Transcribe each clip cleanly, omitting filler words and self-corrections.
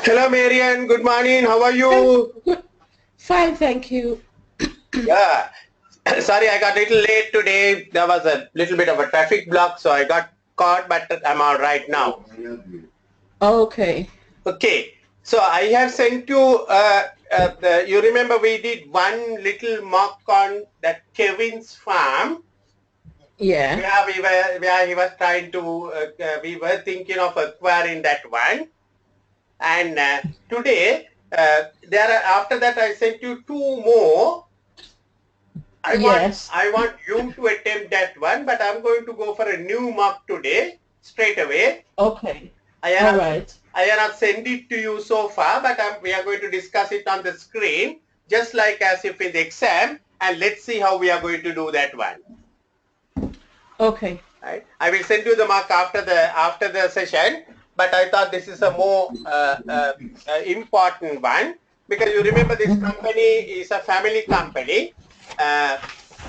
Hello, Marian. Good morning. How are you? Fine, thank you. Yeah. Sorry, I got a little late today. There was a little bit of a traffic block, so I got caught, but I'm all right now. Okay. Okay. So I have sent you, you remember we did one little mock on that Kevin's farm. Yeah. Where he was trying to, we were thinking of acquiring that one. And today, after that, I sent you two more. Yes. I want you to attempt that one, but I'm going to go for a new mock today, straight away. Okay. I All have right. not sent it to you so far, but we are going to discuss it on the screen, just like as if in the exam, and let's see how we are going to do that one. Okay. Right? I will send you the mark after the session, but I thought this is a more important one because you remember this company is a family company.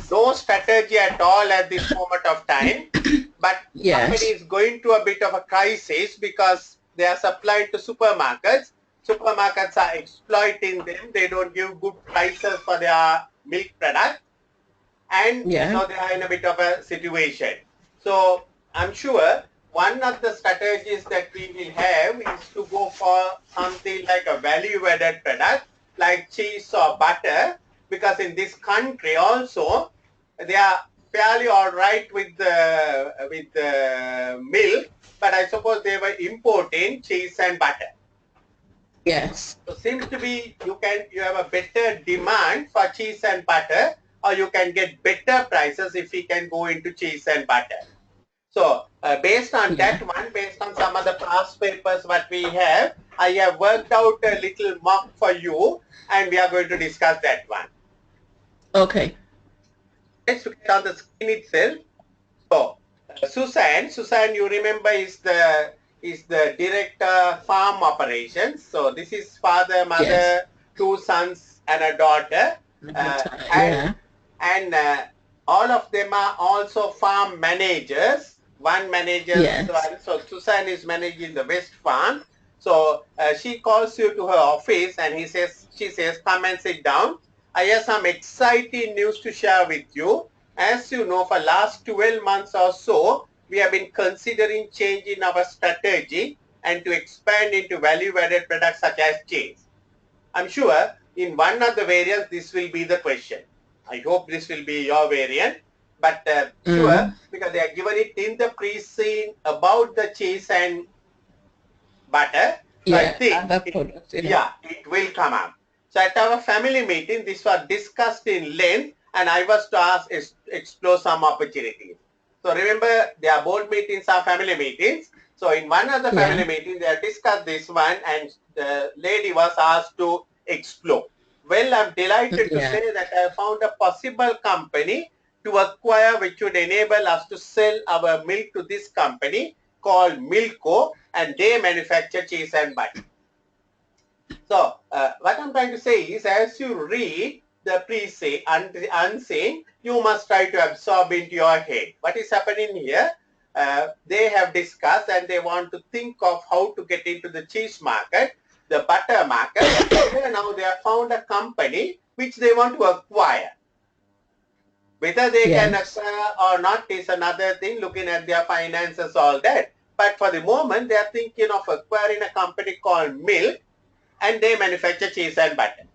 No strategy at all at this moment of time, but Yes. company is going to a bit of a crisis because they are supplying to supermarkets. Supermarkets are exploiting them. They don't give good prices for their milk product, and so they are in a bit of a situation. So I'm sure one of the strategies that we will have is to go for something like a value-added product like cheese or butter, because in this country also they are fairly all right with the milk, but I suppose they were importing cheese and butter. Yes. So seems to be you have a better demand for cheese and butter, or you can get better prices if you can go into cheese and butter. So based on that one, based on some of the past papers what we have, I have worked out a little mock for you, and we are going to discuss that one. Okay. Let's look at on the screen itself. So Susan, you remember is the director farm operations. So this is father, mother, two sons and a daughter, and all of them are also farm managers. One manager, so Susan is managing the West Farm. So she calls you to her office, and she says, come and sit down. I have some exciting news to share with you. As you know, for last 12 months or so, we have been considering changing our strategy and to expand into value-added products such as cheese. I'm sure in one of the variants, this will be the question. I hope this will be your variant, but sure, because they are given it in the pre-scene about the cheese and butter. So I think, it will come up. So at our family meeting, this was discussed in length, and I was to ask explore some opportunities. So remember, their board meetings are family meetings. So in one of the family meetings, they have discussed this one, and the lady was asked to explore. Well, I'm delighted to say that I found a possible company to acquire, which would enable us to sell our milk to this company called Milko, and they manufacture cheese and butter. So what I'm trying to say is, as you read the pre-say unseen, you must try to absorb into your head. What is happening here? They have discussed and they want to think of how to get into the cheese market, the butter market. And now they have found a company which they want to acquire. Whether they can acquire or not is another thing, looking at their finances, all that. But for the moment, they are thinking of acquiring a company called Milk, and they manufacture cheese and butter.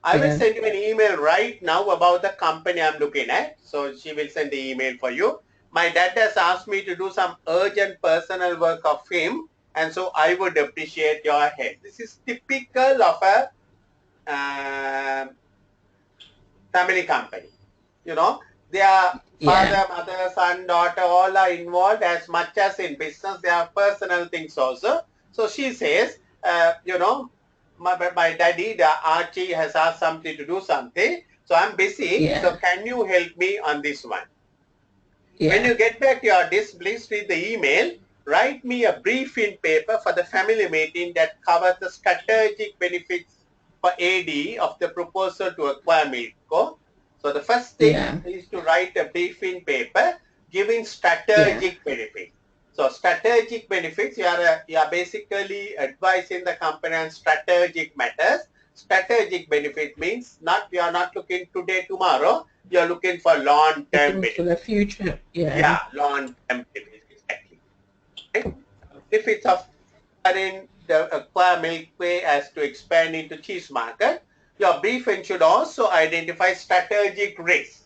I will send you an email right now about the company I'm looking at. So she will send the email for you. My dad has asked me to do some urgent personal work of him, and so I would appreciate your help. This is typical of a family company. You know, their father, mother, son, daughter, all are involved as much as in business. They have personal things also. So she says, my daddy, the Archie, has asked something to do something. So I'm busy. So can you help me on this one? When you get back to your desk, please read the email. Write me a briefing paper for the family meeting that covers the strategic benefits for AD of the proposal to acquire Milko. So the first thing is to write a briefing paper giving strategic benefits. So strategic benefits, you are basically advising the company on strategic matters. Strategic benefit means you are not looking today, tomorrow. You are looking for long-term benefits. For the future, Yeah, long-term benefits, exactly. Right? Benefits of acquiring the acquire Milkway as to expand into cheese market. Your briefing should also identify strategic risks.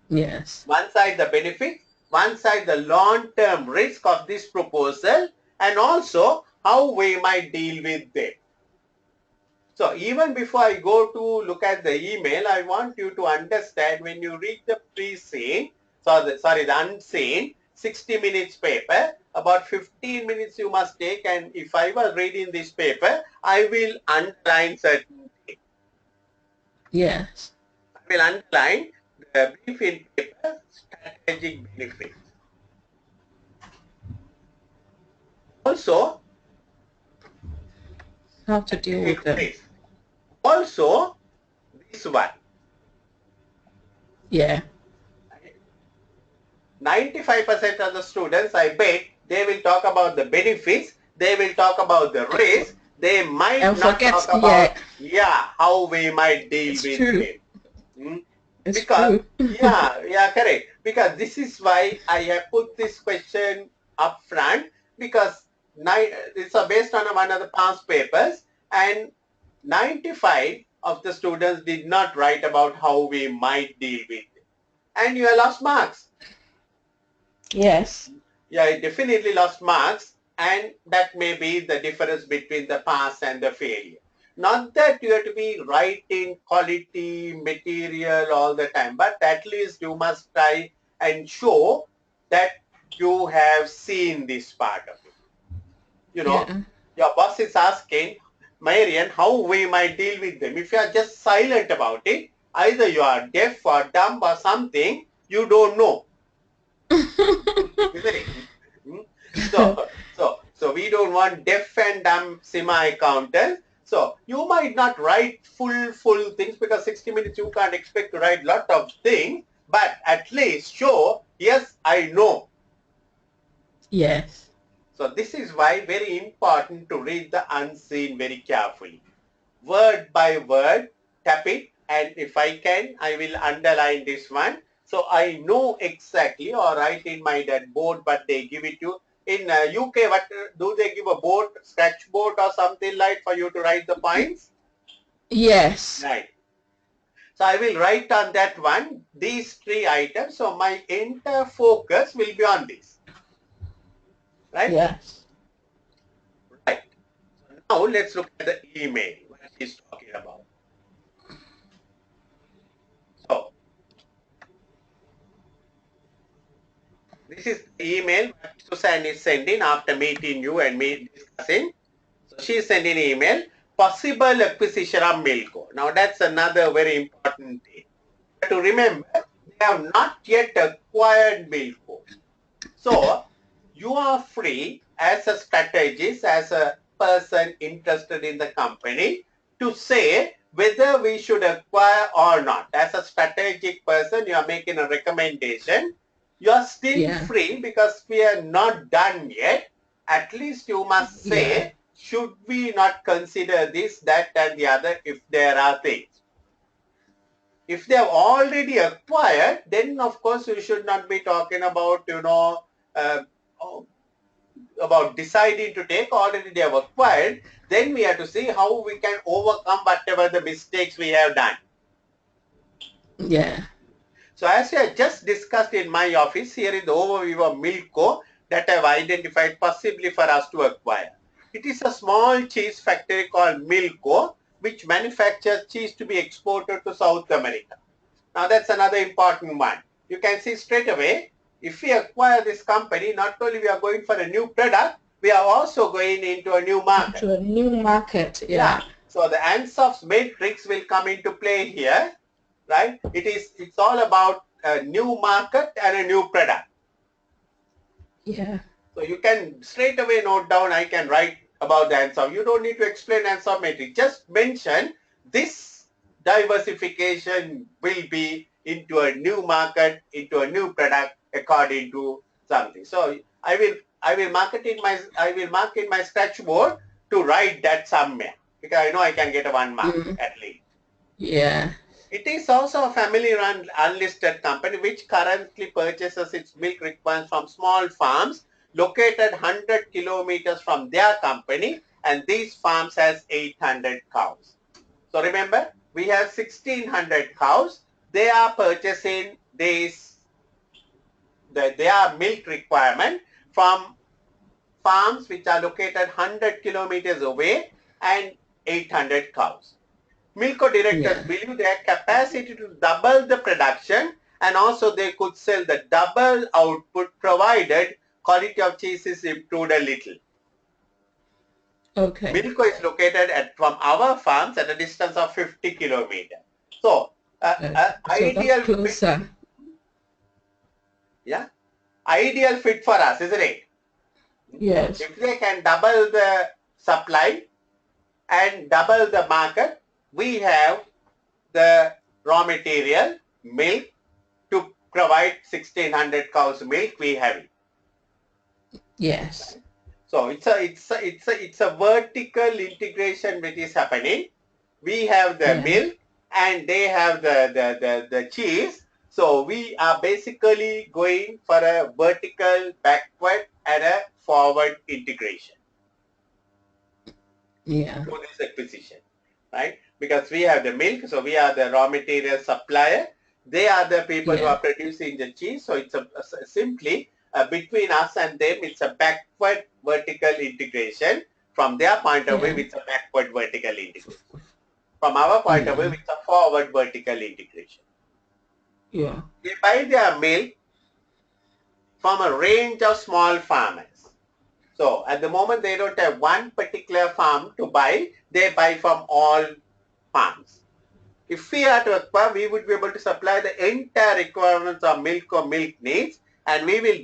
Yes. One side the benefit, one side the long-term risk of this proposal, and also how we might deal with them. So even before I go to look at the email, I want you to understand when you read the pre-scene, the unseen, 60 minutes paper, about 15 minutes you must take, and if I was reading this paper, I will underline certain things. Yes. I will underline the briefing paper strategic benefits. Also, how to deal with them. Also, this one. Yeah. 95% of the students, I bet, they will talk about the benefits, they will talk about the risk, they might not talk about, how we might deal with it. Because, correct. Because this is why I have put this question up front, because it's based on one of the past papers, and 95 of the students did not write about how we might deal with it. And you have lost marks. Yes. Yeah, I definitely lost marks, and that may be the difference between the pass and the failure. Not that you have to be writing quality material all the time, but at least you must try and show that you have seen this part of it. You know, your boss is asking, Marian, how we might deal with them. If you are just silent about it, either you are deaf or dumb or something, you don't know. Isn't it? So we don't want deaf and dumb semi-accountants. So you might not write full things, because 60 minutes you can't expect to write lot of things, but at least show, yes, I know. Yes. So this is why very important to read the unseen very carefully. Word by word, tap it, and if I can, I will underline this one. So I know exactly, or write in my board, but they give it to. In UK, what do they give, a board, sketch board or something like for you to write the points? Yes. Right. So I will write on that one, these 3 items. So my entire focus will be on this. Right? Yes. Right. So now let's look at the email, what he's talking about. So this is the email Susan is sending after meeting you and me discussing. So she is sending an email, possible acquisition of Milko. Now that's another very important thing. To remember, they have not yet acquired Milko. So you are free as a strategist, as a person interested in the company, to say whether we should acquire or not. As a strategic person, you are making a recommendation. You are still free, because we are not done yet. At least you must say, should we not consider this, that, and the other if there are things. If they have already acquired, then of course you should not be talking about, about deciding to take. Already they have acquired. Then we have to see how we can overcome whatever the mistakes we have done. Yeah. So as I just discussed in my office, here is the overview of Milko that I have identified possibly for us to acquire. It is a small cheese factory called Milko, which manufactures cheese to be exported to South America. Now that's another important one. You can see straight away, if we acquire this company, not only we are going for a new product, we are also going into a new market. To a new market, yeah. So the ANSOF's matrix will come into play here, right? It's all about a new market and a new product. Yeah. So you can straight away note down, I can write about the ANSOF. You don't need to explain ANSOF matrix. Just mention this diversification will be into a new market, into a new product, according to something. So I will mark it in my sketchboard to write that somewhere, because I know I can get a 1 mark at least. Yeah. It is also a family-run unlisted company which currently purchases its milk requirements from small farms located 100 kilometers from their company, and these farms has 800 cows. So remember, we have 1600 cows. They are purchasing their milk requirement from farms which are located 100 kilometers away and 800 cows. Milko directors believe their capacity to double the production, and also they could sell the double output provided quality of cheese is improved a little. Okay. Milko is located from our farms at a distance of 50 kilometers. So, ideal closer. Fit, yeah, ideal fit for us, isn't it? Yes. If they can double the supply and double the market, we have the raw material, milk, to provide 1600 cows milk. We have it. Yes. So it's a vertical integration which is happening. We have the milk and they have the cheese. So we are basically going for a vertical, backward, and a forward integration. Yeah. Through this acquisition, right? Because we have the milk, so we are the raw material supplier. They are the people who are producing the cheese. So it's simply between us and them, it's a backward vertical integration. From their point of view, it's a backward vertical integration. From our point of view, it's a forward vertical integration. Yeah. They buy their milk from a range of small farmers. So at the moment, they don't have one particular farm to buy. They buy from all farms. If we are to acquire, we would be able to supply the entire requirements of milk or milk needs, and we will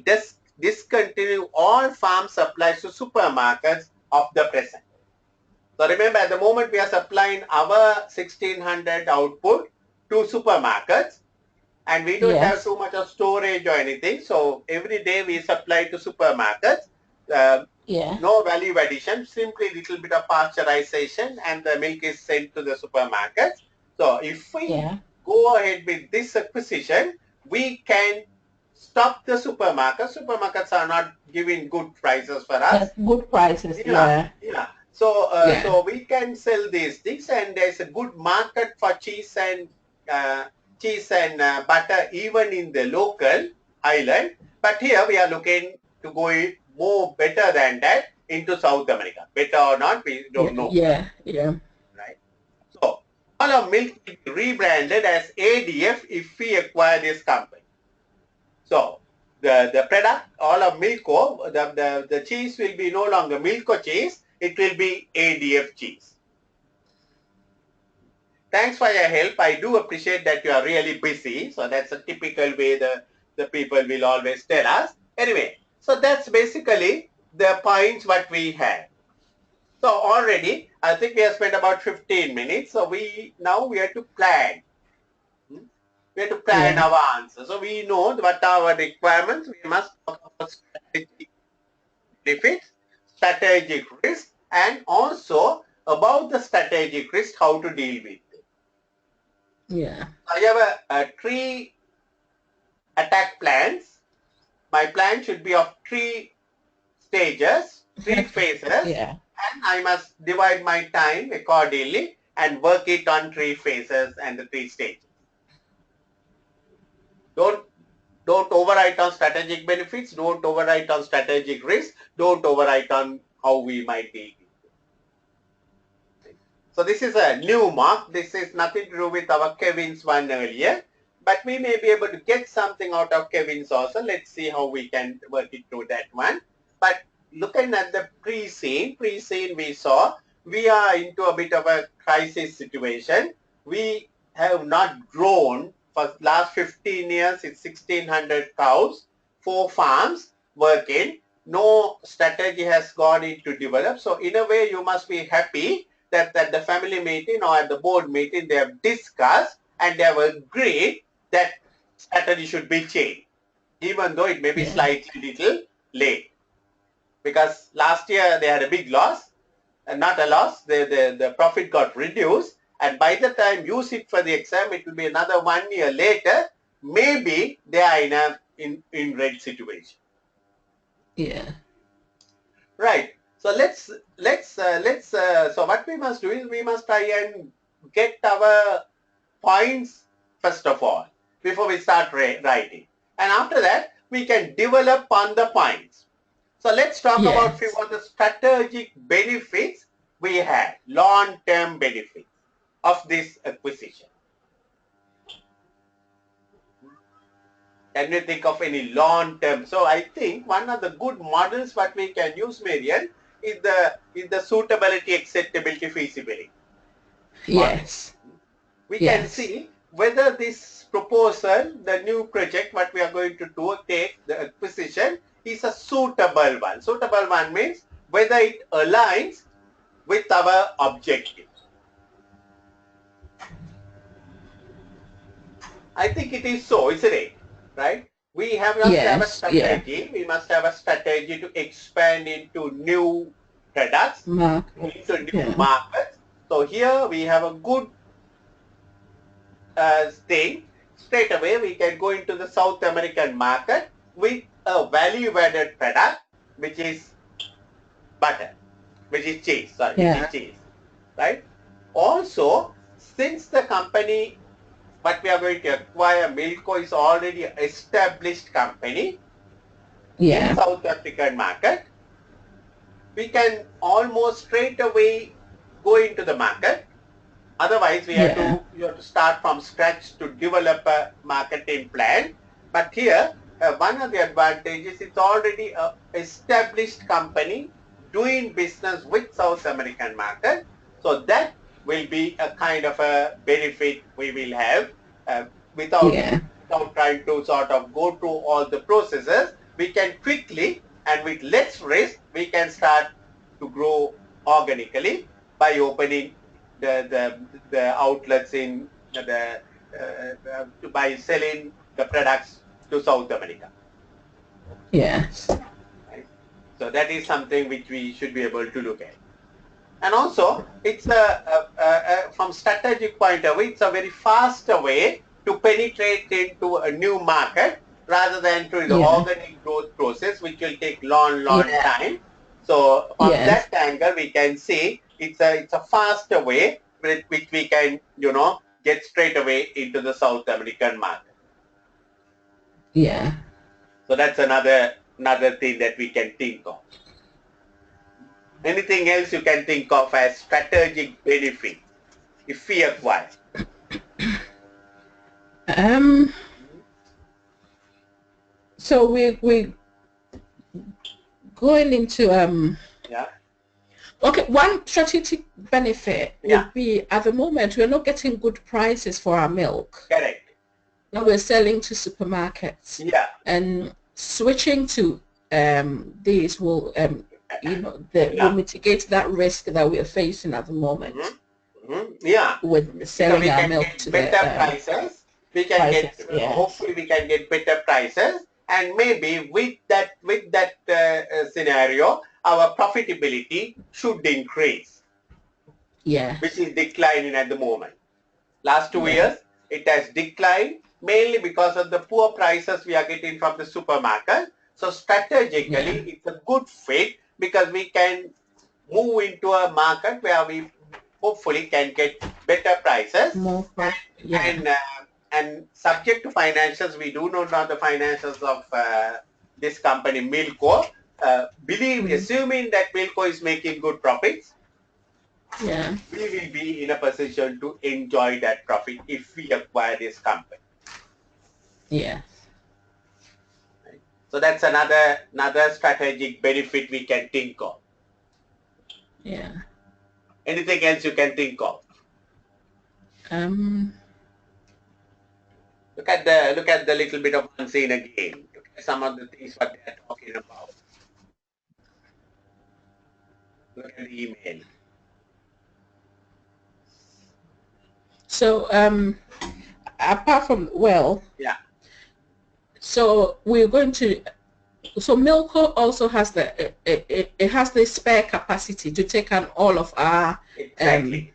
discontinue all farm supplies to supermarkets of the present. So remember, at the moment, we are supplying our 1600 output to supermarkets, and we don't have too much of storage or anything. So every day we supply to supermarkets. No value addition, simply little bit of pasteurization, and the milk is sent to the supermarkets. So if we go ahead with this acquisition, we can stop the supermarkets. Supermarkets are not giving good prices for us. Good prices, yeah. So we can sell these things, and there's a good market for cheese and butter even in the local island. But here we are looking to go more better than that into South America. Better or not, we don't know. Right. So all of milk will be rebranded as ADF if we acquire this company. So the product, all of Milko, the cheese will be no longer Milko cheese, it will be ADF cheese. Thanks for your help. I do appreciate that you are really busy. So that's a typical way the people will always tell us. Anyway, so that's basically the points what we have. So already, I think we have spent about 15 minutes. So now we have to plan. We have to plan our answer. So we know what are our requirements. We must talk about strategic benefits, strategic risk, and also about the strategic risk, how to deal with it. I have a 3 attack plans. My plan should be of 3 stages, 3 phases, and I must divide my time accordingly and work it on 3 phases and the 3 stages. Don't overwrite on strategic benefits, don't overwrite on strategic risk, don't overwrite on how we might deal with it. So this is a new mark. This is nothing to do with our Kevin's one earlier, but we may be able to get something out of Kevin's also. Let's see how we can work it through that one. But looking at the pre-scene we saw we are into a bit of a crisis situation. We have not grown for last 15 years. It's 1600 cows, 4 farms working. No strategy has gone into develop. So in a way, you must be happy that at the family meeting or at the board meeting, they have discussed and they have agreed that strategy should be changed. even though it may be Yeah. slightly little late. Because last year they had a big loss, and not a loss, the profit got reduced, and by the time you sit for the exam, it will be another 1 year later, maybe they are in a in red situation. Yeah. Right. So so what we must do is we must try and get our points first of all before we start writing, and after that we can develop on the points. So let's talk about few Yes. of the strategic benefits we had, long-term benefits of this acquisition. Can you think of any long-term? So I think one of the good models what we can use, Marian, is the suitability, acceptability, feasibility model. Yes. We can Yes. see whether this proposal, the new project, what we are going to do, take the acquisition, is a suitable one. Suitable one means whether it aligns with our objectives. I think it is so, isn't it? Right? We must have a Yes. Yeah. strategy. We must have a strategy to expand into new products, Markets. into new Yeah. markets. So here we have a good thing. Straight away we can go into the South American market with a value-added product, which is butter, which is cheese. Sorry, which is Yeah. cheese. Right? Also, since the company what we are going to acquire, Milko, is already an established company in Yeah. South African market, we can almost straight away go into the market. Otherwise, Yeah. you have to start from scratch to develop a marketing plan. But here, one of the advantages, it's already an established company doing business with South American market. So that will be a kind of a benefit we will have uh, without Yeah. without trying to sort of go through all the processes. We can quickly and with less risk, we can start to grow organically by opening the outlets in by selling the products to South America. Yes. Right? So that is something which we should be able to look at. And also, it's from strategic point of view, it's a very faster way to penetrate into a new market rather than through the Yeah. organic growth process, which will take long Yeah. time. So from Yes. that angle, we can see it's a faster way with which we can, get straight away into the South American market. Yeah. So that's another thing that we can think of. Anything else you can think of as strategic benefit if we acquire? Um. So we going into Yeah. Okay, one strategic benefit Yeah. would be at the moment we're not getting good prices for our milk. Correct. Now we're selling to supermarkets, Yeah. and switching to these will will Yeah. mitigate that risk that we are facing at the moment Yeah. with Because selling we our can milk to get the better prices. We can get prices. Yes. hopefully we can get better prices, and maybe with that scenario, our profitability should increase, which Yes. is declining at the moment. Last 2 years, Yeah. it has declined mainly because of the poor prices we are getting from the supermarket. So strategically, Yeah. it's a good fit because we can move into a market where we hopefully can get better prices, More and for yeah. and, uh, and subject to financials, we do not know the financials of this company Milko. Mm. Assuming that Milko is making good profits, Yeah. we will be in a position to enjoy that profit if we acquire this company. Yes. Right? So that's another strategic benefit we can think of. Yeah. Anything else you can think of? Um. Look at the little bit of unseen again. Look at some of the things what they are talking about. Look at the email. So apart from Yeah. So we're going to. So Milko also has it has the spare capacity to take on all of our Exactly. milk.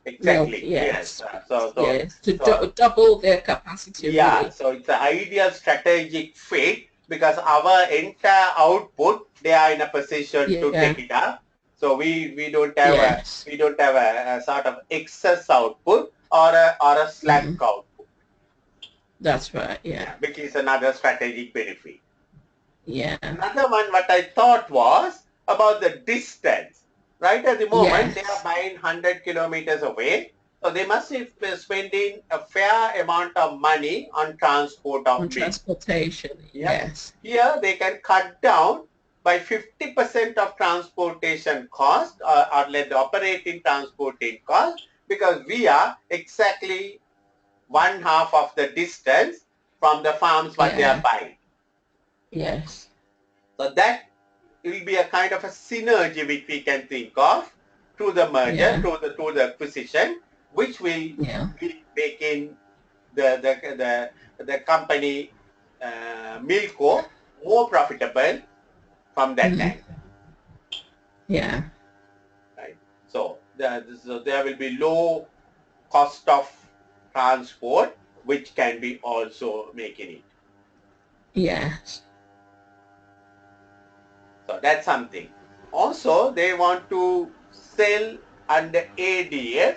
Exactly. Yes. Yes. So Yes. To so double their capacity, yeah. really. So it's an ideal strategic fit because our entire output they are in a position to Yeah. take it up. So we don't have Yes. a sort of excess output or a slack Mm, output. that's right. Yeah. Yeah, which is another strategic benefit. Yeah. Another one what I thought was about the distance. Right at the moment, they are Yes. buying 100 kilometers away. So they must be spending a fair amount of money on transport On of milk. transportation. Yep. Yes. Here they can cut down by 50% of transportation cost or let the operating transporting cost because we are exactly one half of the distance from the farms what they are Yeah. buying. Yes. So that will be a kind of a synergy which we can think of through the merger, Yeah. through the acquisition, which will Yeah. be making the company Milko more profitable from that Mm, angle, yeah. right? So there will be low cost of transport, which can be also making it. Yes. So that's something. Also, they want to sell under ADF.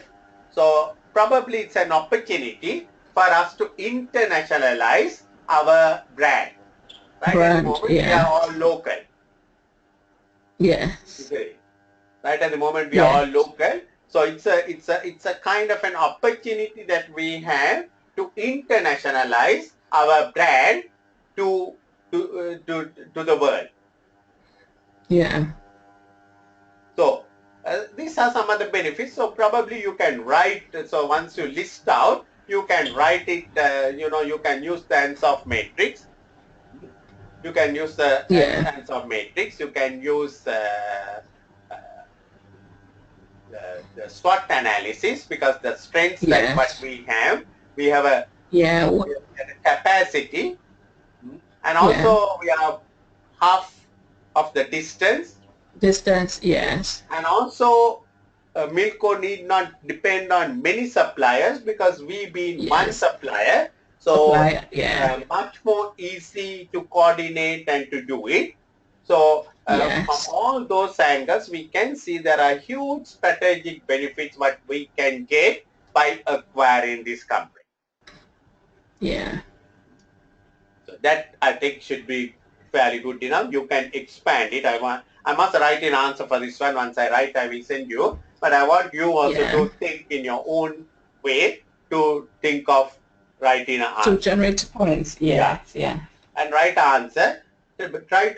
So probably it's an opportunity for us to internationalize our brand. Right at the Brand. moment, we are Yeah. all local. Yes. Okay. Right at the moment, we are Yeah. all local. So it's a kind of an opportunity that we have to internationalize our brand to to the world. Yeah. So these are some of the benefits. So probably you can write. So once you list out, you can write it. You can use the Ansoff matrix. You can use the Yeah. Ansoff matrix. You can use uh, the SWOT analysis because the strengths that what Yes. we have a, Yeah. we have a capacity, and Yeah. also we have half of the distance. Distance. Yes. And also, Milko need not depend on many suppliers because we being one Yes. supplier, so Supplier. Yeah. much more easy to coordinate and to do it. So from Yes. all those angles, we can see there are huge strategic benefits what we can get by acquiring this company. Yeah. So that I think should be fairly good enough. You can expand it. I must write an answer for this one. Once I write, I will send you. But I want you also Yeah. to think in your own way to think of writing an To answer. generate points. Yeah. Yes. Yeah. And write an answer. Try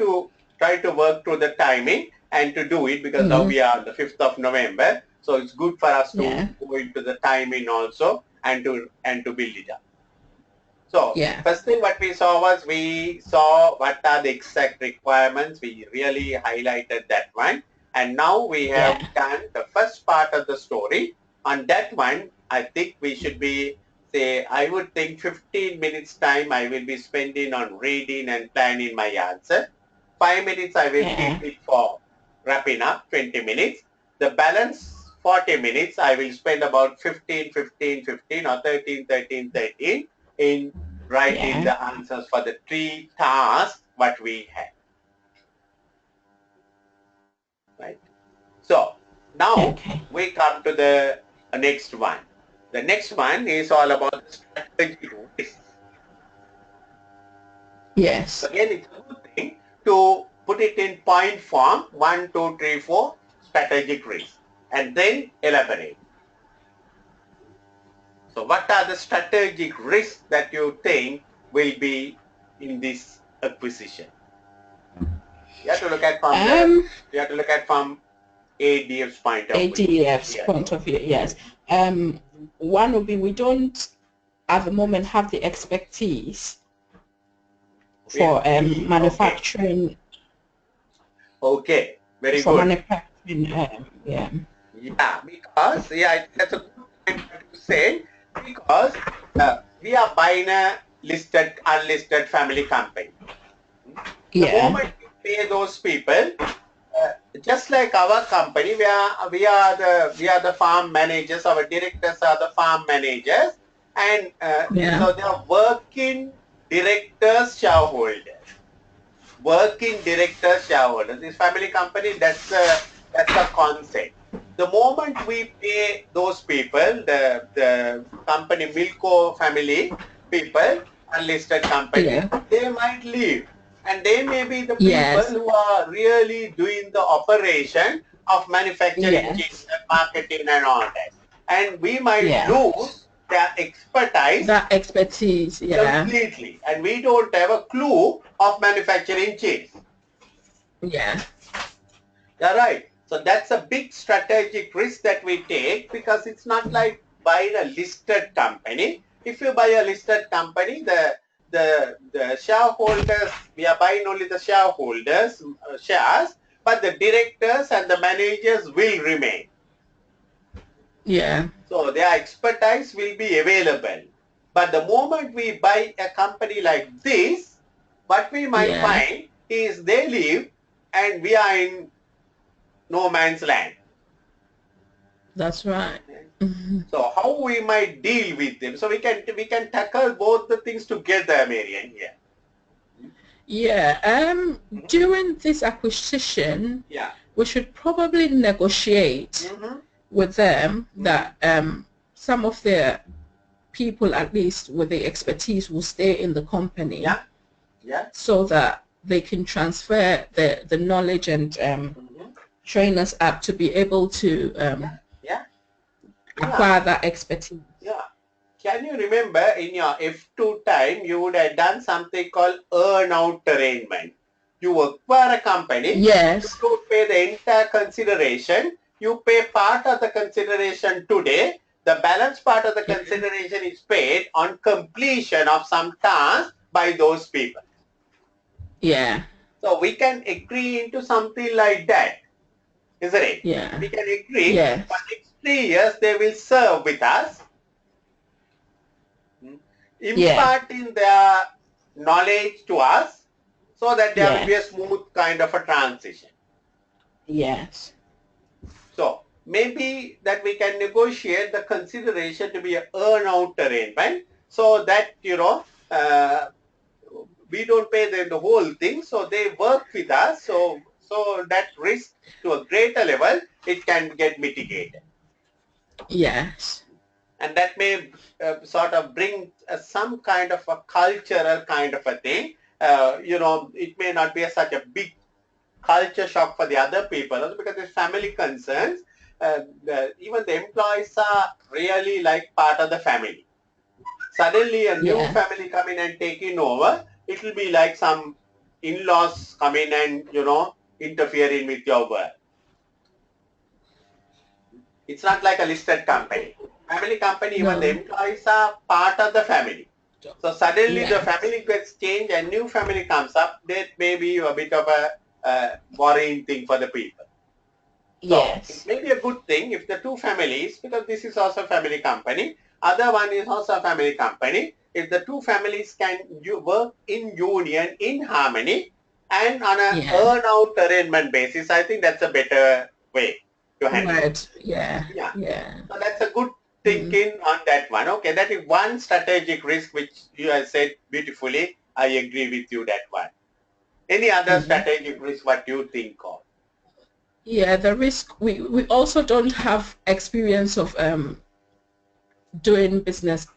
to work through the timing and to do it because now Mm, we are on the 5th of November. So it's good for us to yeah. go into the timing also and to build it up. So Yeah. first thing what we saw was we saw what are the exact requirements. We really highlighted that one. And now we have Yeah. done the first part of the story. On that one, I think we should be, say, I would think 15 minutes time I will be spending on reading and planning my answer. 5 minutes I will keep Yeah. it for wrapping up, 20 minutes. The balance 40 minutes I will spend about 15, 15, 15 or 13, 13, 13 in writing Yeah. the answers for the three tasks what we have, right? So now Okay. we come to the next one. The next one is all about strategic risk. Yes. Again, it's a good thing to put it in point form, 1, 2, 3, 4, strategic risk, and then elaborate. So what are the strategic risks that you think will be in this acquisition? You have to look at Um. from ADF's point of view. ADF's Yes. point of view. Yes. One would be we don't at the moment have the expertise for Okay. manufacturing Okay. Very good. yeah. Yeah, because that's a good point what you said because we are buying a listed, unlisted family company. The Yeah. moment we pay those people, just like our company, we are the farm managers. Our directors are the farm managers, and Yeah. so they are working directors, shareholders. Working directors, shareholders. This family company, that's a concept. The moment we pay those people, the company Milko family people, unlisted company, Yeah. they might leave. And they may be the people Yes. who are really doing the operation of manufacturing, Yeah. change and marketing and all that. And we might Yeah. lose their expertise That expertise. Yeah. completely. And we don't have a clue of manufacturing cheese. Yeah. Yeah, right. So that's a big strategic risk that we take, because it's not like buying a listed company. If you buy a listed company, the shareholders, we are buying only the shareholders shares, but the directors and the managers will remain. Yeah. So their expertise will be available. But the moment we buy a company like this, what we might Yeah. find is they leave and we are in no man's land. That's right. So how we might deal with them? So we can tackle both the things together, Marian. Here. Yeah. During this acquisition, Yeah. we should probably negotiate with them that some of the people, at least with the expertise, will stay in the company. Yeah. Yeah. So that they can transfer the knowledge and train us up to be able to acquire that expertise. Yeah. Can you remember in your F2 time, you would have done something called earn-out arrangement. You acquire a company. Yes. You don't pay the entire consideration. You pay part of the consideration today. The balance part of the consideration is paid on completion of some task by those people. Yeah. So we can agree into something like that, isn't it? Yeah. We can agree Yes. for next 3 years they will serve with us, imparting their knowledge to us, so that there will be a smooth kind of a transition. Yes. So maybe that we can negotiate the consideration to be an earn-out arrangement, so that we don't pay them the whole thing, so they work with us, so that risk to a greater level, it can get mitigated. Yes. And that may sort of bring some kind of a cultural kind of a thing. It may not be such a big culture shock for the other people, also because there's family concerns. Even the employees are really like part of the family. Suddenly a new family come in and taking over, it will be like some in-laws come in and, interfering with your work. It's not like a listed company. Family company, even the employees are part of the family. So suddenly the family gets changed and new family comes up, that may be a bit of a worrying thing for the people. So it may be a good thing if the two families, because this is also a family company, other one is also a family company, if the two families can work in union, in harmony, and on an earn-out arrangement basis, I think that's a better way to handle it. Yeah. So that's a good thinking on that one. Okay, that is one strategic risk which you have said beautifully. I agree with you that one. Any other strategic risk what you think of? Yeah, the risk, we also don't have experience of doing business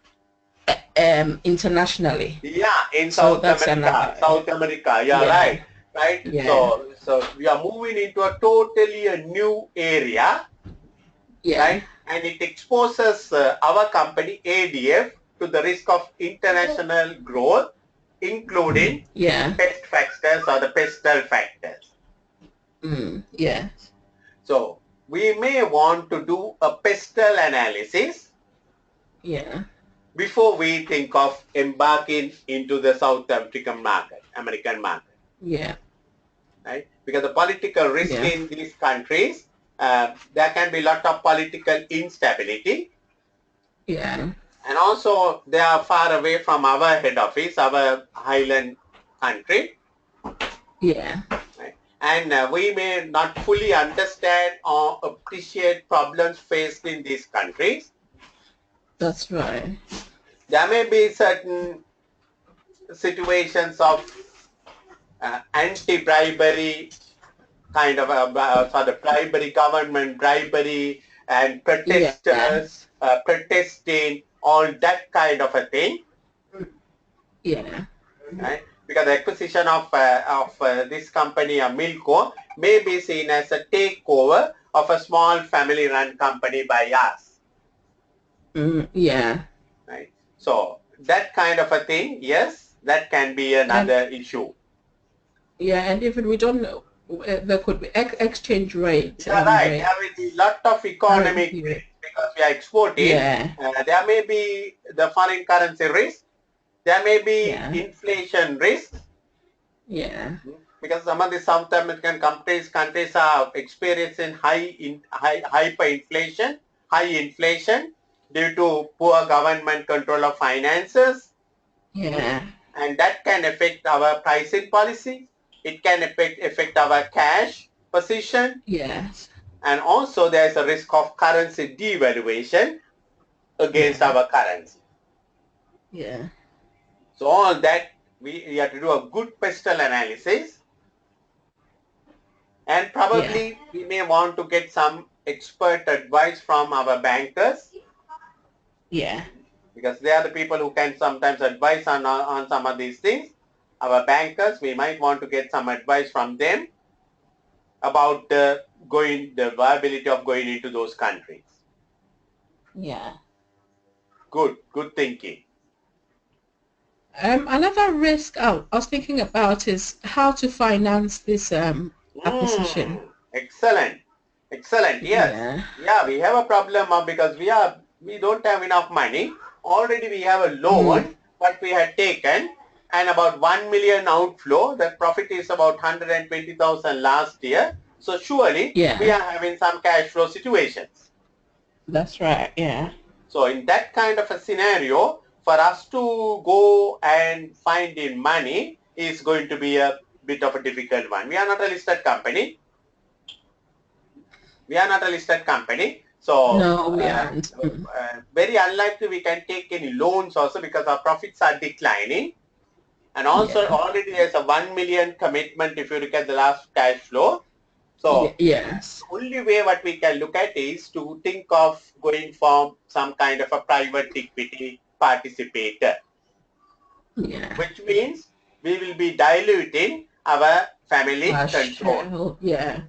internationally. Yeah, in South America. Yeah, right. Yeah. So we are moving into a totally a new area, right? And it exposes our company ADF to the risk of international growth, including pest factors or the pestle factors. So we may want to do a pestle analysis before we think of embarking into the South American market. Right? Because the political risk in these countries, there can be a lot of political instability. And also they are far away from our head office, our highland country. Yeah. Right? And we may not fully understand or appreciate problems faced in these countries. That's right. There may be certain situations of anti-bribery kind of sort of bribery, government bribery, and protesters Yes. protesting, all that kind of a thing. Yeah. Right? Because the acquisition of this company, Milko, may be seen as a takeover of a small family-run company by us. Yeah. Right? So that kind of a thing, yes, that can be another issue. Yeah, and even we don't know, there could be exchange rate Yeah, right. rate. There will be lot of economic risk because we are exporting. Yeah. There may be the foreign currency risk. There may be Yeah. inflation risk. Yeah. Because some of the South American countries are experiencing hyperinflation, high inflation due to poor government control of finances. Yeah. And that can affect our pricing policy. It can affect our cash position. Yes. And also there is a risk of currency devaluation against Yeah. our currency. Yeah. So all that we have to do a good pestle analysis, and Yeah. probably we may want to get some expert advice from our bankers, Yeah. because they are the people who can sometimes advise on some of these things. Our bankers, we might want to get some advice from them about the viability of going into those countries. Yeah. Good thinking. Another risk I was thinking about is how to finance this acquisition. Excellent. Excellent. Yes. Yeah. Yeah, we have a problem because we don't have enough money. Already we have a Mm. loan what we had taken, and about 1 million outflow. The profit is about 120,000 last year. So surely we Yeah. are having some cash flow situations. That's right. Yeah. So in that kind of a scenario, for us to go and find in money is going to be a bit of a difficult one. We are not a listed company. We are not a listed company. So No, we aren't. very unlikely we can take any loans also, because our profits are declining. And also Yeah. already there's a 1 million commitment if you look at the last cash flow. So Yes. only way what we can look at is to think of going for some kind of a private equity participator, Yeah. which means we will be diluting our family control. Yeah.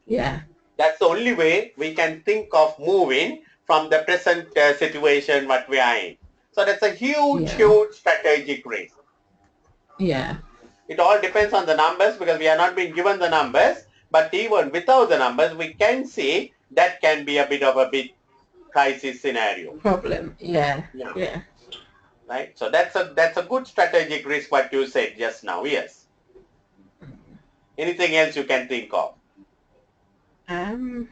Yeah. That's the only way we can think of moving from the present situation what we are in. So that's a huge, Yeah. huge strategic risk. Yeah. It all depends on the numbers, because we are not being given the numbers, but even without the numbers, we can see that can be a bit of a big crisis scenario. Problem. Yeah. Yeah. Yeah. Right. So that's a good strategic risk what you said just now. Yes. Anything else you can think of? Um.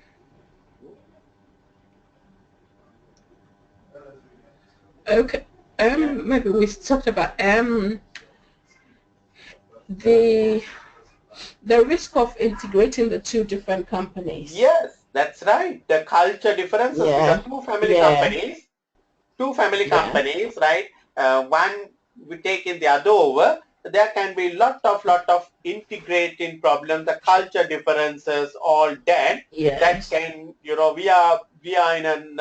Okay. Yeah. Maybe we talked about the the risk of integrating the two different companies. Yes, that's right. The culture differences, because Yeah. Yeah. two family Yeah. companies, right? One we take in the other over. There can be lot of integrating problems, the culture differences, all that. That Yes. can, we are in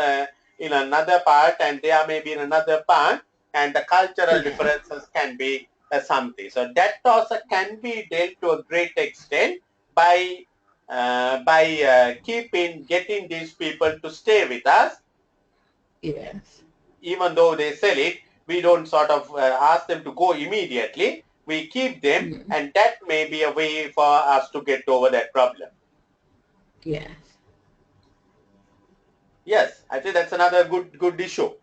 another part, and they are maybe in another part, and the cultural Yeah. differences can be something. So that also can be dealt to a great extent by getting these people to stay with us. Yes. Even though they sell it, we don't sort of ask them to go immediately. We keep them, Mm. and that may be a way for us to get over that problem. Yes. Yes, I think that's another good issue.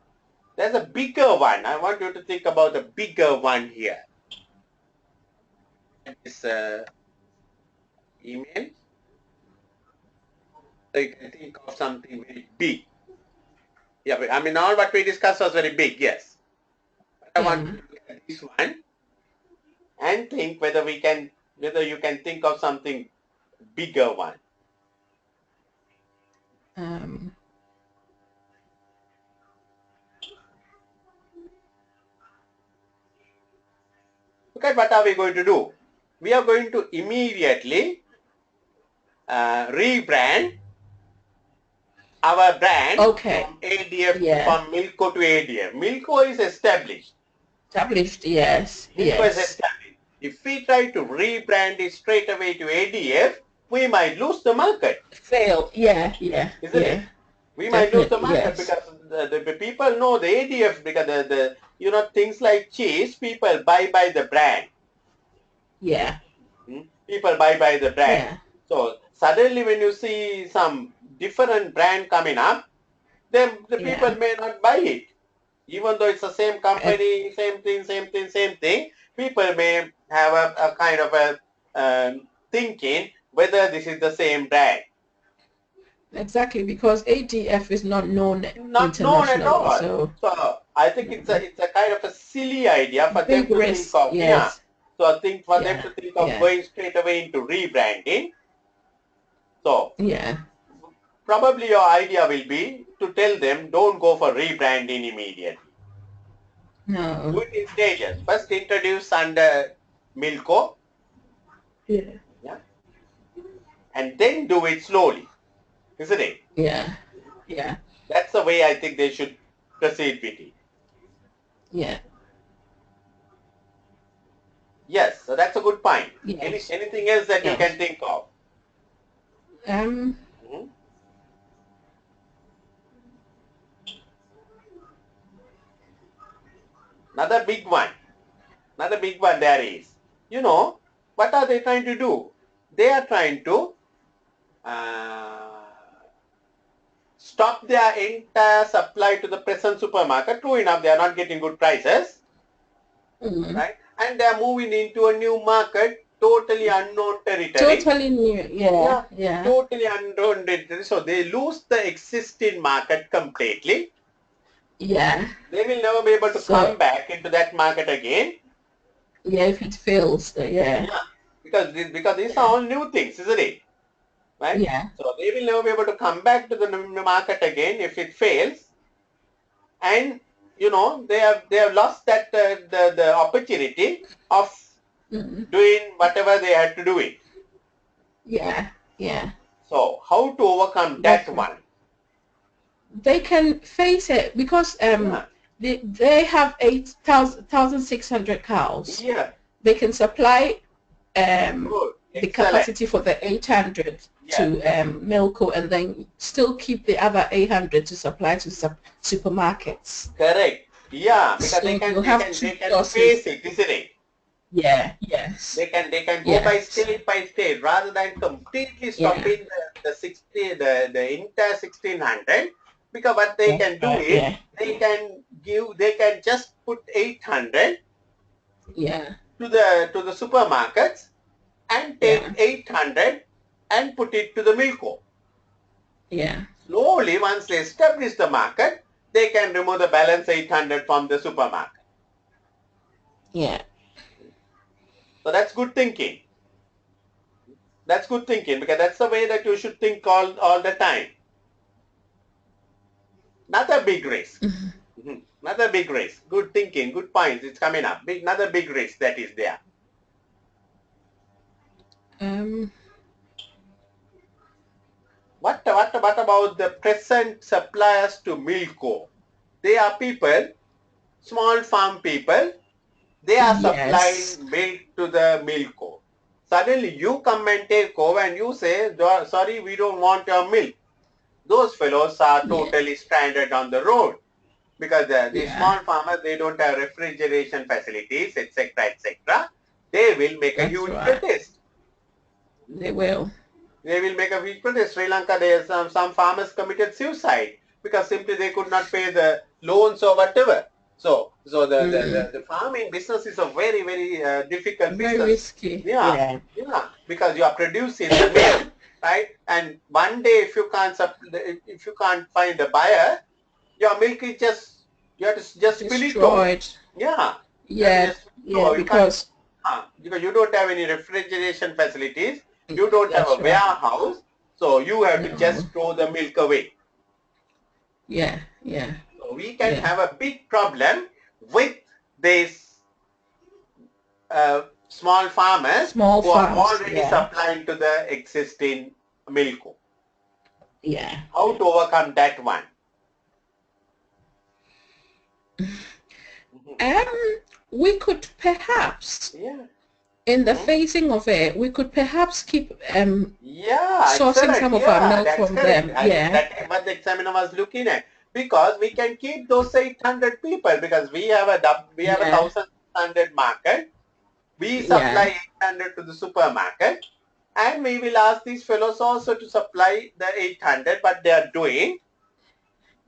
There's a bigger one. I want you to think about a bigger one here. This email, so you can think of something very big. Yeah, I mean, all what we discussed was very big, yes. I want to look at this one and think whether you can think of something bigger one. Look at what are we going to do. We are going to immediately rebrand our brand from ADF, from Milko to ADF. Milko is established. Established, yes. Milko is established. If we try to rebrand it straight away to ADF, we might lose the market. Fail, yeah. Isn't it? We might lose the market because the people know the ADF, because the things like cheese, people buy by the brand. Yeah. People buy by the brand. Yeah. So suddenly when you see some different brand coming up, then the people may not buy it. Even though it's the same company, same thing, people may have a kind of a thinking whether this is the same brand. Exactly, because ADF is not known internationally. At all. So I think it's a kind of a silly idea for them to think of. Yes. So I think for them to think of going straight away into rebranding. So probably your idea will be to tell them don't go for rebranding immediately. No. Do it in stages. First introduce under Milko. Yeah. And then do it slowly. Isn't it? Yeah. That's the way I think they should proceed with it. Yeah. Yes, so that's a good point. Yes. Anything else that you can think of? Another big one there is, what are they trying to do? They are trying to stop their entire supply to the present supermarket. True enough, they are not getting good prices, right? And they are moving into a new market, totally unknown territory. Totally new, yeah. Totally unknown territory. So they lose the existing market completely. Yeah. They will never be able to come back into that market again. Yeah, if it fails, yeah. Because these are all new things, isn't it? Right? Yeah. So they will never be able to come back to the market again if it fails. And they have lost that the opportunity of doing whatever they had to do it. Yeah. So how to overcome that one? They can face it because they have 8,600 cows. Yeah. They can supply the capacity for the 800 to Milko, and then still keep the other 800 to supply to supermarkets. Correct. Yeah, because they can face it, isn't it? Yeah. Yes. They can go by state rather than completely stopping the entire 1600. Because what they can do is they can just put 800 to the supermarkets and take 800 and put it to the Milko. Yeah. Slowly, once they establish the market, they can remove the balance 800 from the supermarket. Yeah. So that's good thinking. That's good thinking, because that's the way that you should think all the time. Another big risk. Another big risk. Good thinking, good points. It's coming up. Another big risk that is there. What about the present suppliers to Milko? They are people, small farm people. They are supplying milk to the Milko. Suddenly you come and take over and you say, sorry, we don't want your milk. Those fellows are totally stranded on the road, because the small farmers, they don't have refrigeration facilities, etc. They will make a huge protest. They will make a huge protest. Sri Lanka, there are some farmers committed suicide because simply they could not pay the loans or whatever. So the farming business is a very, very difficult business. Very risky. Yeah, because you are producing the milk, right? And one day if you can't find a buyer, your milk is just, you have to just spill it over. Destroyed. Yeah. Yeah, yeah, You can't, because because you don't have any refrigeration facilities, you don't have a that's right. warehouse, so you have to No. just throw the milk away. Yeah, yeah. So we can Yeah. have a big problem with this small farmers Small who are farms. already Yeah. supplying to the existing milk. Yeah. How to overcome that one? We could perhaps, Yeah. in the phasing of it, we could perhaps keep Yeah, sourcing excellent. some of our Yeah, milk that's from correct. them. I think Yeah. that is what the examiner was looking at, because we can keep those 800 people, because we have a Yeah. 1,600 market. We Yeah. supply 800 to the supermarket, and we will ask these fellows also to supply the 800, but they are doing.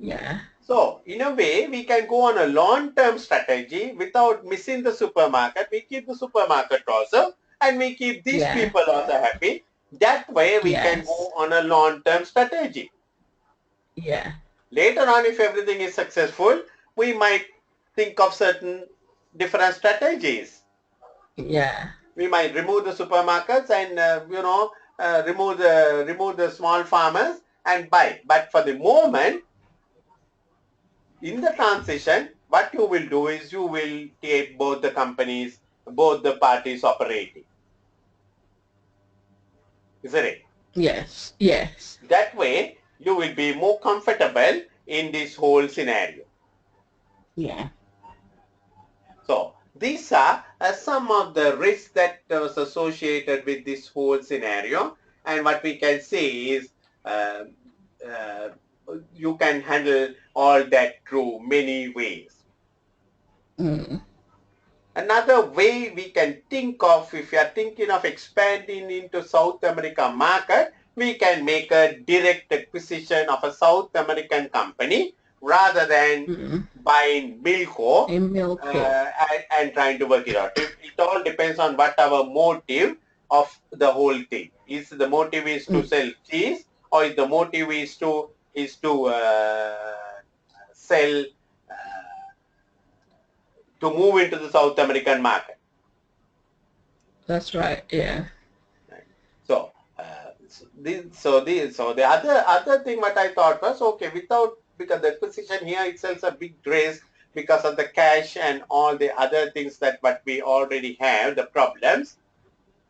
Yeah. So in a way, we can go on a long-term strategy without missing the supermarket. We keep the supermarket also, and we keep these Yeah. people also happy. That way, we can Yes. go on a long-term strategy. Yeah. Later on, if everything is successful, we might think of certain different strategies. Yeah. We might remove the supermarkets and remove the small farmers and buy. But for the moment, in the transition, what you will do is you will take both the companies, both the parties operating. Isn't it? Yes. Yes. That way, you will be more comfortable in this whole scenario. Yeah. So, these are some of the risks that was associated with this whole scenario. And what we can say is uh, uh, you can handle all that through many ways. Mm. Another way we can think of, if you are thinking of expanding into South America market, we can make a direct acquisition of a South American company rather than Mm. buying Milko A milk. and trying to work it out. It all depends on what our motive of the whole thing is. The motive is to Mm. sell cheese, or if the motive is to sell to move into the South American market. That's right. Yeah. Right. So, the other thing what I thought was, okay, without, because the acquisition here itself is a big risk because of the cash and all the other things that what we already have, the problems.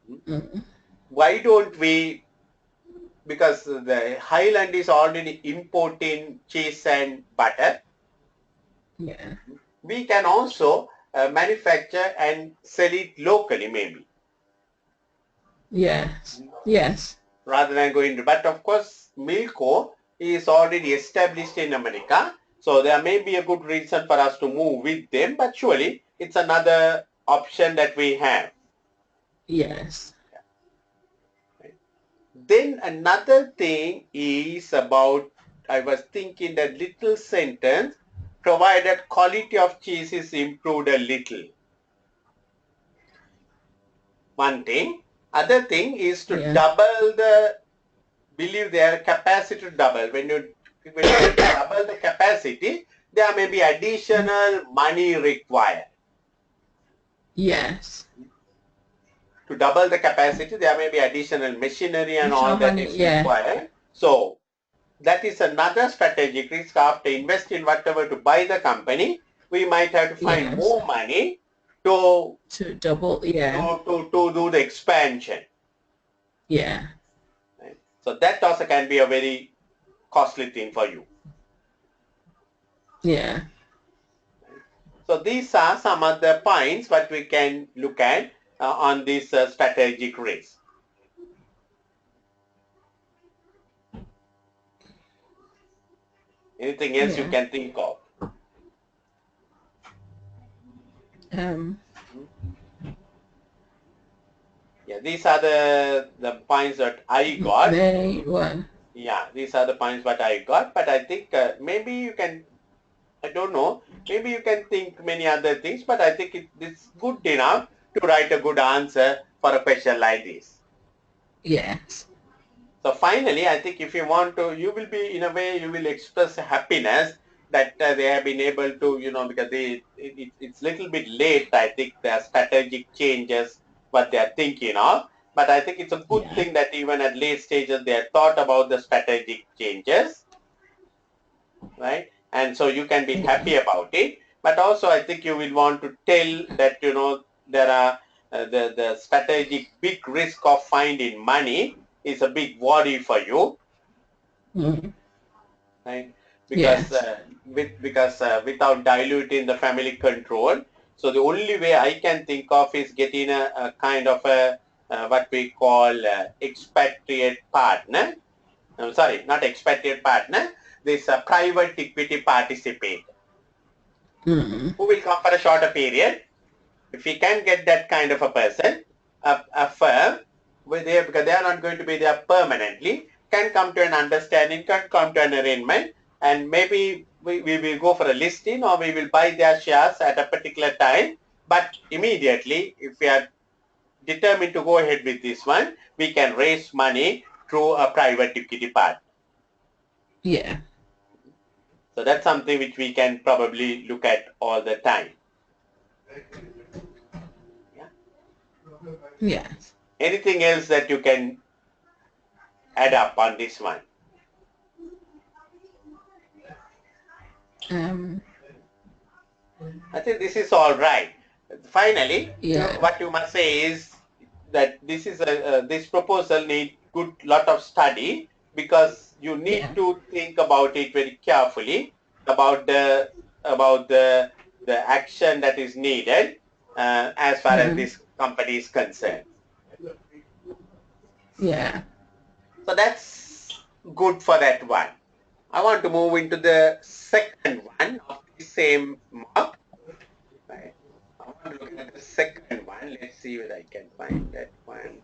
Mm. Why don't we, because the Highland is already importing cheese and butter, Yeah. we can also manufacture and sell it locally maybe. Yes. Yes. Rather than going to, but of course Milko is already established in America, so there may be a good reason for us to move with them, but surely it's another option that we have. Yes. Then another thing is about, I was thinking that little sentence, provided quality of cheese is improved a little. One thing. Other thing is to Yeah. double the, believe their capacity to double. When you double the capacity, there may be additional money required. Yes. To double the capacity, there may be additional machinery and all Additional that money. is Yeah. required. So that is another strategic risk. After investing whatever to buy the company, we might have to find Yes. more money to double. Yeah. to do the expansion. Yeah. Right? So that also can be a very costly thing for you. Yeah. So these are some of the points that we can look at on this strategic risk. Anything else you Yeah. can think of? Yeah, these are the points that I got. Very well. Yeah, these are the points that I got. But I think maybe you can, I don't know, maybe you can think many other things. But I think it's good enough to write a good answer for a question like this. Yes. So finally, I think if you want to, you will be, in a way, you will express happiness that they have been able to, because it's little bit late, I think their strategic changes, what they are thinking of. But I think it's a good thing that even at late stages, they have thought about the strategic changes, right? And so you can be happy about it. But also, I think you will want to tell that, there are the strategic big risk of finding money is a big worry for you, right? Because without diluting the family control, so the only way I can think of is getting a kind of a what we call expatriate partner. I'm sorry, not expatriate partner. This private equity participant who will come for a shorter period. If we can get that kind of a person, a firm, because they are not going to be there permanently, can come to an understanding, can come to an arrangement, and maybe we will go for a listing or we will buy their shares at a particular time. But immediately, if we are determined to go ahead with this one, we can raise money through a private equity partner. Yeah. So that's something which we can probably look at all the time. Yes. Anything else that you can add up on this one? I think this is all right. Finally, what you must say is that this is this proposal needs good lot of study, because you need to think about it very carefully about the action that is needed as far as this company is concerned. Yeah. So that's good for that one. I want to move into the second one of the same mark. Right. I want to look at the second one. Let's see whether I can find that one.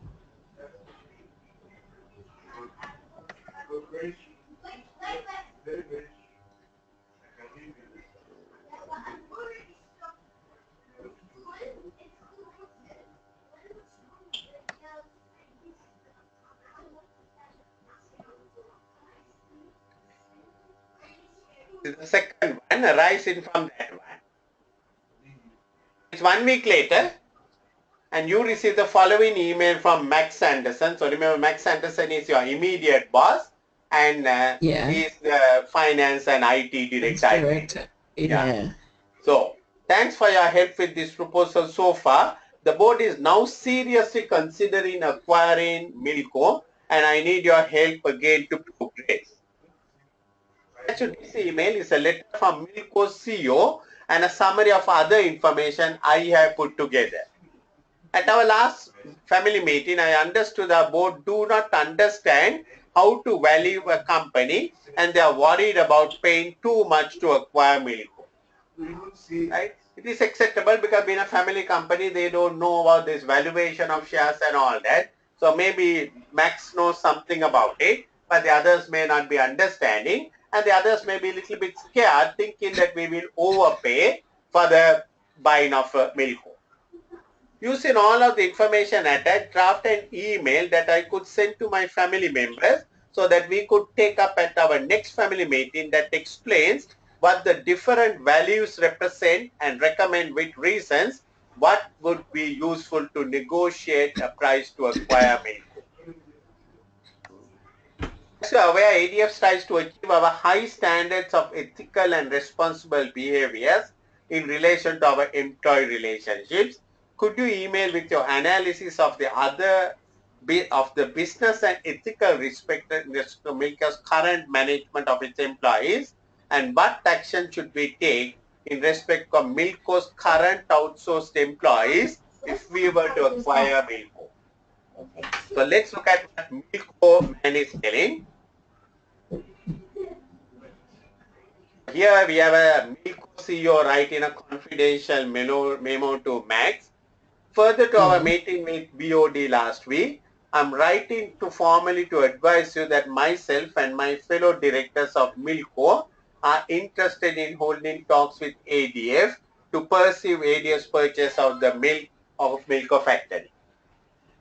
The second one arising from that one. It's 1 week later, and you receive the following email from Max Anderson. So remember, Max Anderson is your immediate boss, and he is the finance and IT director. Yeah. So thanks for your help with this proposal so far. The board is now seriously considering acquiring Milco, and I need your help again to progress. This email is a letter from Milco's CEO and a summary of other information I have put together. At our last family meeting, I understood our board do not understand how to value a company, and they are worried about paying too much to acquire Milco. Right? It is acceptable because being a family company, they don't know about this valuation of shares and all that. So maybe Max knows something about it, but the others may not be understanding, and the others may be a little bit scared, thinking that we will overpay for the buying of Milco. Using all of the information attached, draft an email that I could send to my family members so that we could take up at our next family meeting that explains what the different values represent and recommend with reasons what would be useful to negotiate a price to acquire Milco. As you are aware, ADF tries to achieve our high standards of ethical and responsible behaviors in relation to our employee relationships. Could you email with your analysis of the business and ethical respectiveness to Milco's current management of its employees, and what action should we take in respect of Milco's current outsourced employees if we were to acquire Milco? So let's look at what Milco man is telling. Here we have a Milco CEO writing a confidential memo to Max. Further to our meeting with BOD last week, I'm writing to formally to advise you that myself and my fellow directors of Milco are interested in holding talks with ADF to pursue ADF's purchase of the Milco factory.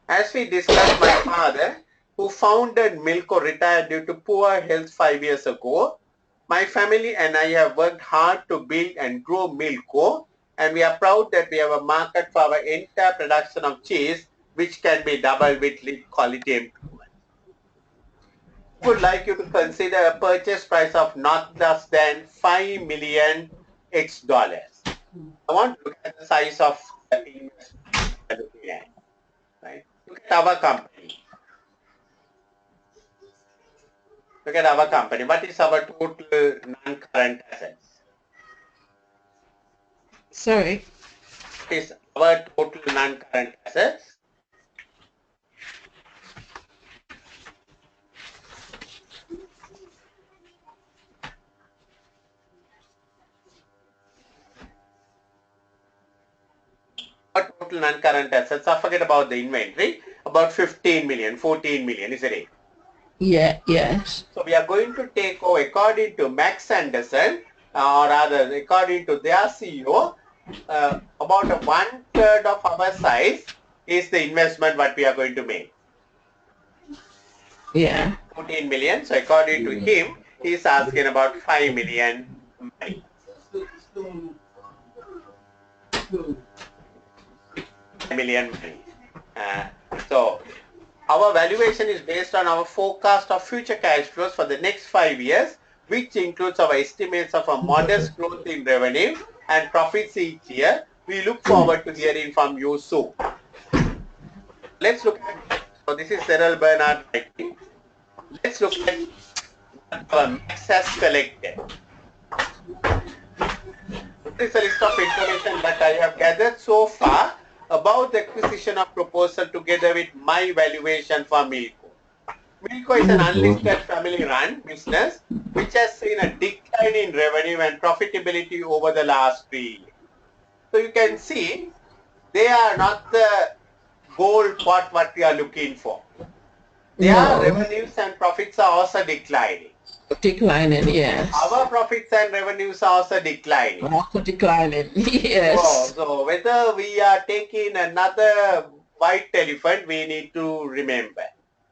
As we discussed, my father, who founded Milco, retired due to poor health 5 years ago. My family and I have worked hard to build and grow Milko, and we are proud that we have a market for our entire production of cheese, which can be doubled with lead quality improvement. I would like you to consider a purchase price of not less than $5 million X dollars. I want to look at the size of the investment we are looking at. Right? Look at our company. Look at our company. What is our total non-current assets? Sorry. What is our total non-current assets? Our total non-current assets, I forget about the inventory, about 15 million, 14 million, isn't it? Yeah, yes. So we are going to take over, according to Max Anderson, or rather according to their CEO, about 1/3 of our size is the investment what we are going to make. Yeah. 14 million. So according to him, he's asking about 5 million money. Million money. So our valuation is based on our forecast of future cash flows for the next 5 years, which includes our estimates of a modest growth in revenue and profits each year. We look forward to hearing from you soon. Let's look at, so this is Cyril Bernard writing. Let's look at what our Max has collected. This is a list of information that I have gathered so far about the acquisition of proposal together with my valuation for Milko. Milko is an unlisted family-run business which has seen a decline in revenue and profitability over the last 3 years. So you can see they are not the gold pot what we are looking for. Their revenues and profits are also declining. Declining, yes. Our profits and revenues are also declining. Also declining, yes. So whether we are taking another white elephant, we need to remember.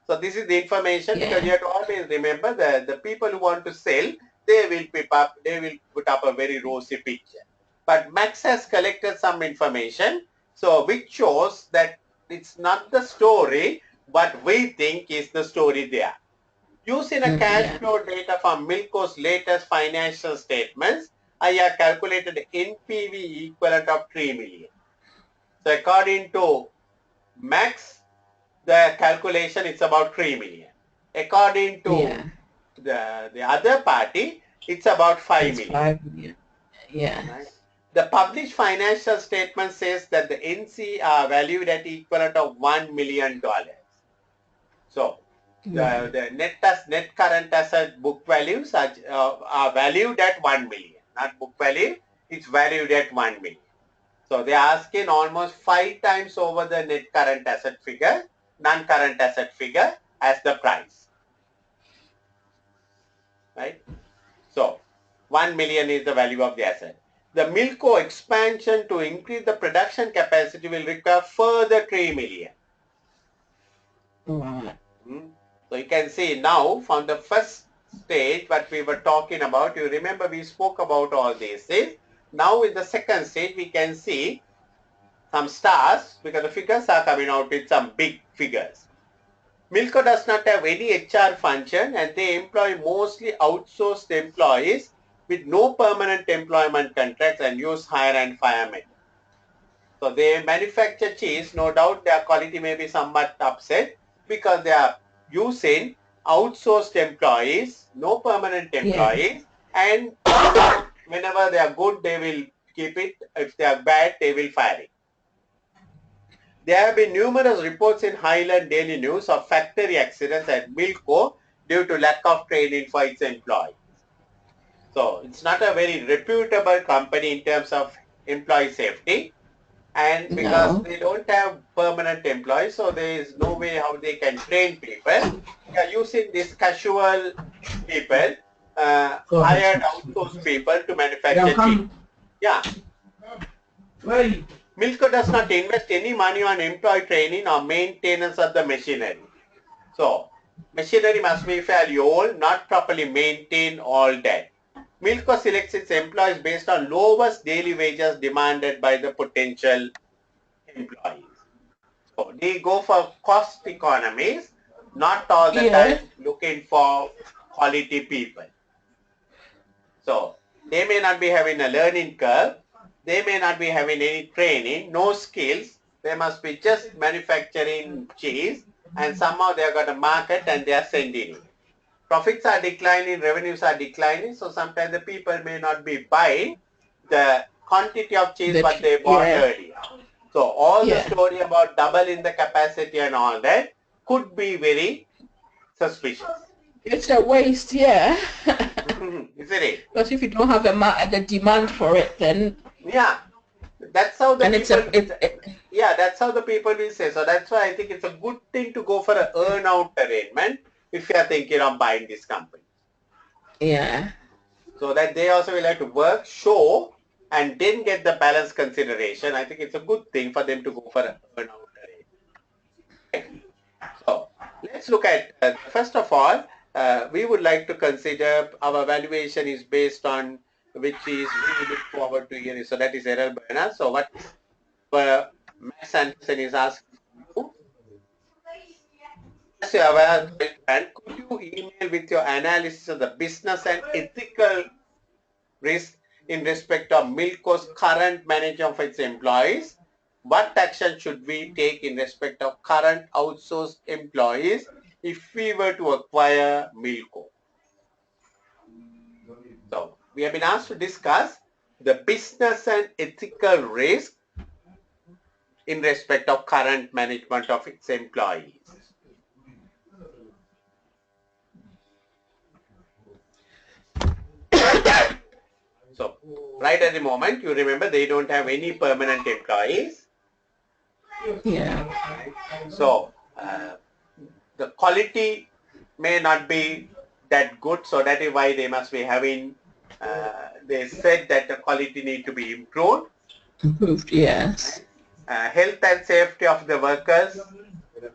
So this is the information, because you have to always remember that the people who want to sell, they will put up a very rosy picture. But Max has collected some information, so which shows that it's not the story, but we think is the story there. Using a cash flow data from Milko's latest financial statements, I have calculated NPV equivalent of 3 million. So according to Max, the calculation is about 3 million. According to the other party, it's about 5 million. 5 million. Yeah. Right? The published financial statement says that the NC are valued at equivalent of $1 million. So the net current asset book values are valued at 1 million. Not book value, it's valued at 1 million. So they are asking almost 5 times over the net current asset figure, non-current asset figure as the price. Right? So 1 million is the value of the asset. The Milko expansion to increase the production capacity will require further 3 million. So you can see now from the first stage what we were talking about, you remember we spoke about all these things. Now in the second stage we can see some stars because the figures are coming out with some big figures. Milko does not have any HR function and they employ mostly outsourced employees with no permanent employment contracts and use hire and fire method. So they manufacture cheese, no doubt their quality may be somewhat upset because they are using outsourced employees, no permanent employees, and whenever they are good, they will keep it. If they are bad, they will fire it. There have been numerous reports in Highland Daily News of factory accidents at Milko due to lack of training for its employees. So it's not a very reputable company in terms of employee safety. And because they don't have permanent employees, so there is no way how they can train people. They are using these casual people, hired outsourced people to manufacture cheese. Yeah. Milko does not invest any money on employee training or maintenance of the machinery. So machinery must be fairly old, not properly maintained, all that. Milko selects its employees based on lowest daily wages demanded by the potential employees. So they go for cost economies, not all the time looking for quality people. So they may not be having a learning curve, they may not be having any training, no skills, they must be just manufacturing cheese and somehow they have got a market and they are sending it. Profits are declining, revenues are declining, so sometimes the people may not be buying the quantity of cheese what they bought earlier. So all the story about doubling the capacity and all that could be very suspicious. It's a waste, Isn't it? Because if you don't have the demand for it, then that's how the people. That's how the people will say. So that's why I think it's a good thing to go for an earn-out arrangement if you are thinking of buying this company. So that they also will have to work, show, and then get the balance consideration. I think it's a good thing for them to go for an earn-out arrangement. So let's look at first of all. We would like to consider our valuation is based on which is we look forward to hearing. So that is error burner. So what Max Anderson is asking you. As you are aware, could you email with your analysis of the business and ethical risk in respect of Milko's current management of its employees? What action should we take in respect of current outsourced employees if we were to acquire Milko? So we have been asked to discuss the business and ethical risk in respect of current management of its employees. So right at the moment, you remember they don't have any permanent employees. So the quality may not be that good, so that is why they must be having, they said that the quality need to be improved. Yes. Health and safety of the workers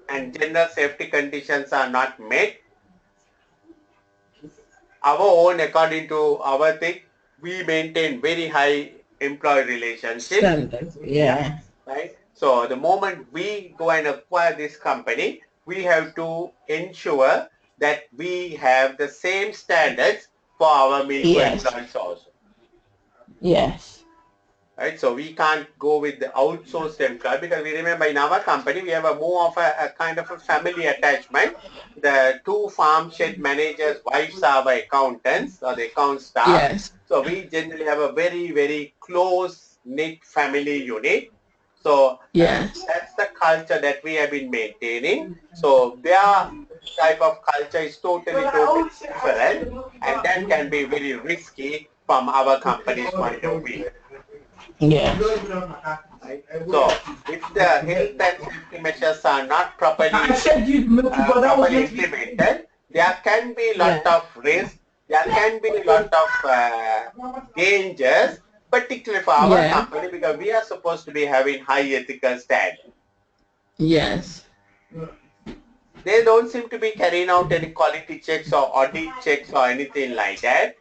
and general safety conditions are not met. Our own, according to our thing, we maintain very high employee relationship. Standards, right? So the moment we go and acquire this company, we have to ensure that we have the same standards for our Milko employees also. Right? So we can't go with the outsourced employee because we remember in our company, we have a more of a kind of a family attachment. The two farm shed managers' wives are our accountants or the account staff. So we generally have a very, very close knit family unit. So that's the culture that we have been maintaining. So their type of culture is totally different and that can be very risky from our company's point of view. Right? So if the health and safety measures are not properly implemented, there can be a lot of risk, there can be a lot of dangers, particularly for our company because we are supposed to be having high ethical standards. They don't seem to be carrying out any quality checks or audit checks or anything like that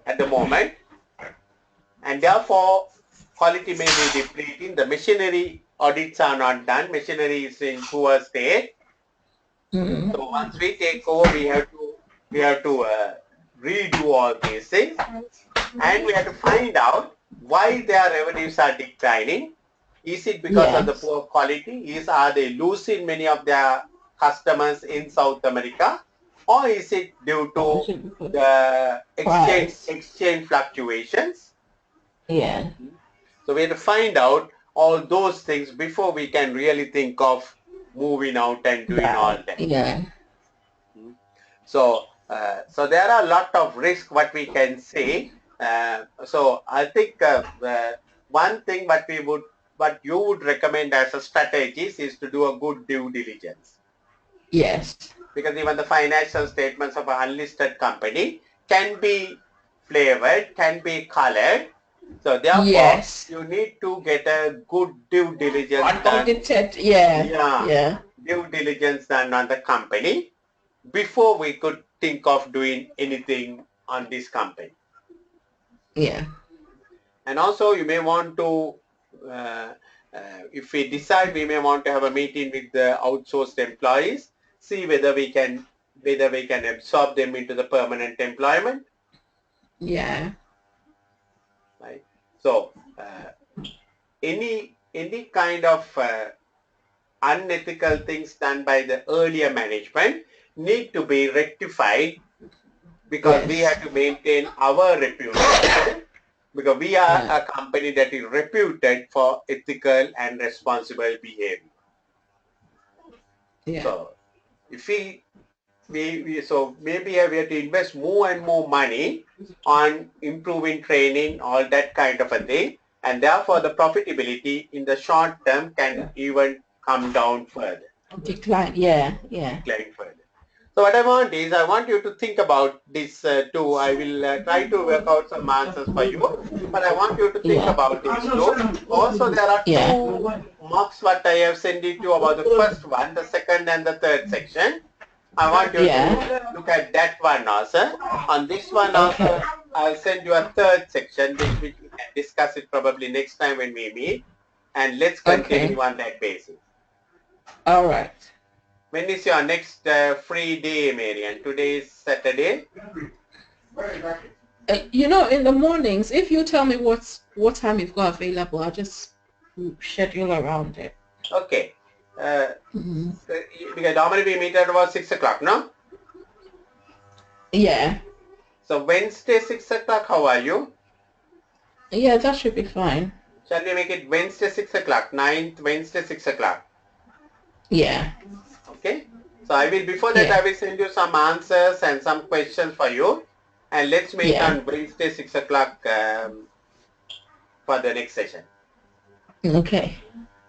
at the moment. And therefore, quality may be depleting. The machinery audits are not done. Machinery is in poor state. So once we take over, we have to redo all these things, and we have to find out why their revenues are declining. Is it because of the poor quality? Are they losing many of their customers in South America, or is it due to the exchange fluctuations? So we have to find out all those things before we can really think of moving out and doing all that. So there are a lot of risks what we can say. So I think one thing what you would recommend as a strategy is to do a good due diligence. Because even the financial statements of an unlisted company can be flavored, can be colored. So therefore, you need to get a good due diligence done. Due diligence done on the company before we could think of doing anything on this company. Yeah. And also you may want to, if we decide, we may want to have a meeting with the outsourced employees, see whether we can absorb them into the permanent employment. Yeah. Right. So any kind of unethical things done by the earlier management need to be rectified, because we have to maintain our reputation, because we are a company that is reputed for ethical and responsible behavior. Yeah. So if so maybe we have to invest more and more money on improving training, all that kind of a thing, and therefore the profitability in the short term can even come down further. Decline. Yeah. Yeah. Decline further. So what I want is, I want you to think about this too. I will try to work out some answers for you, but I want you to think about this too. Also, there are two mocks what I have sent it to about the first one, the second and the third section. I want you to look at that one also. On this one also, I'll send you a third section, which we can discuss it probably next time when we meet. And let's continue on that basis. All right. When is your next free day, Marian? Today is Saturday. You know, in the mornings, if you tell me what time you've got available, I'll just schedule around it. Okay. Because normally we meet at about 6 o'clock, no? Yeah. So Wednesday 6 o'clock, how are you? Yeah, that should be fine. Shall we make it Wednesday 6 o'clock, 9th Wednesday 6 o'clock? Yeah. Okay. So I will, before that I will send you some answers and some questions for you. And let's meet on Wednesday 6 o'clock for the next session. Okay.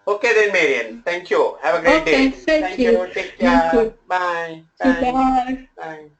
Okay then, Marian. Thank you. Have a great day. Thank you. Take care. Bye. Bye. Bye.